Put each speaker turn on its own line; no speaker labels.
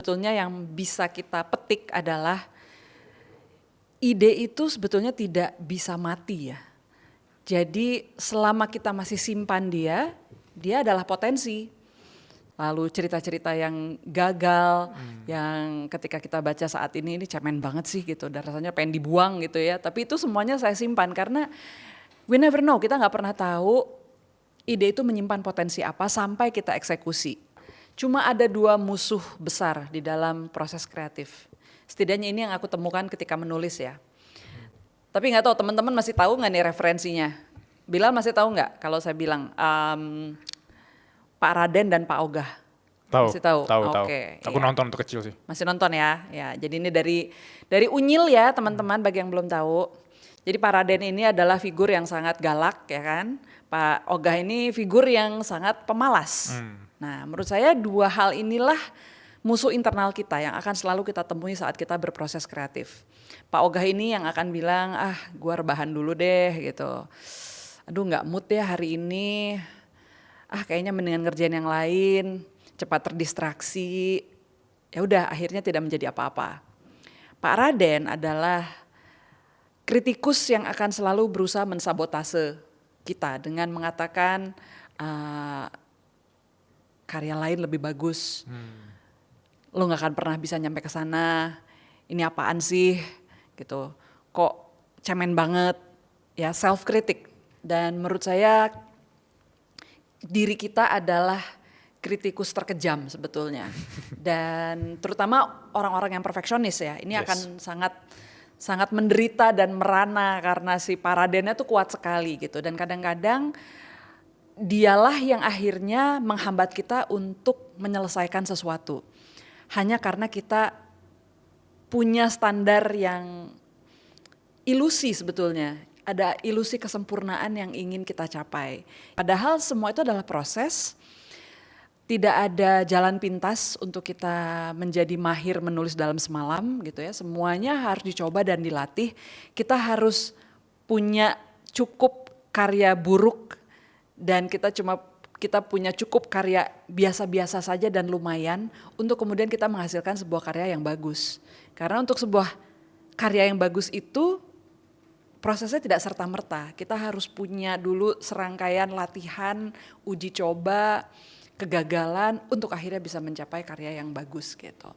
Sebetulnya yang bisa kita petik adalah ide itu sebetulnya tidak bisa mati ya. Jadi selama kita masih simpan dia adalah potensi. Lalu cerita-cerita yang gagal, yang ketika kita baca saat ini cemen banget sih gitu, dan rasanya pengen dibuang gitu ya. Tapi itu semuanya saya simpan karena we never know, kita nggak pernah tahu ide itu menyimpan potensi apa sampai kita eksekusi. Cuma ada dua musuh besar di dalam proses kreatif. Setidaknya ini yang aku temukan ketika menulis ya. Tapi nggak tahu teman-teman masih tahu nggak nih referensinya? Bilal masih tahu nggak kalau saya bilang Pak Raden dan Pak Ogah?
Tahu,
Masih tahu?
tahu.
Oke,
Aku
iya.
nonton waktu kecil sih.
Masih nonton ya? Ya, jadi ini dari Unyil ya teman-teman bagi yang belum tahu. Jadi Pak Raden ini adalah figur yang sangat galak ya kan. Pak Ogah ini figur yang sangat pemalas. Nah menurut saya dua hal inilah musuh internal kita yang akan selalu kita temui saat kita berproses kreatif. Pak Ogah ini yang akan bilang, gua rebahan dulu deh gitu. Aduh nggak mood ya hari ini, kayaknya mendingan ngerjain yang lain, cepat terdistraksi. Ya udah akhirnya tidak menjadi apa-apa. Pak Raden adalah kritikus yang akan selalu berusaha mensabotase kita dengan mengatakan karya lain lebih bagus. Lo gak akan pernah bisa nyampe ke sana. Ini apaan sih? Gitu. Kok cemen banget? Ya self kritik. Dan menurut saya diri kita adalah kritikus terkejam sebetulnya. Dan terutama orang-orang yang perfeksionis ya. Ini akan sangat menderita dan merana karena si Paradennya tuh kuat sekali gitu. Dan kadang-kadang dialah yang akhirnya menghambat kita untuk menyelesaikan sesuatu. Hanya karena kita punya standar yang ilusi sebetulnya. Ada ilusi kesempurnaan yang ingin kita capai. Padahal semua itu adalah proses. Tidak ada jalan pintas untuk kita menjadi mahir menulis dalam semalam gitu ya. Semuanya harus dicoba dan dilatih. Kita harus punya cukup karya buruk dan kita punya cukup karya biasa-biasa saja dan lumayan untuk kemudian kita menghasilkan sebuah karya yang bagus. Karena untuk sebuah karya yang bagus itu prosesnya tidak serta-merta. Kita harus punya dulu serangkaian latihan, uji coba, kegagalan untuk akhirnya bisa mencapai karya yang bagus gitu.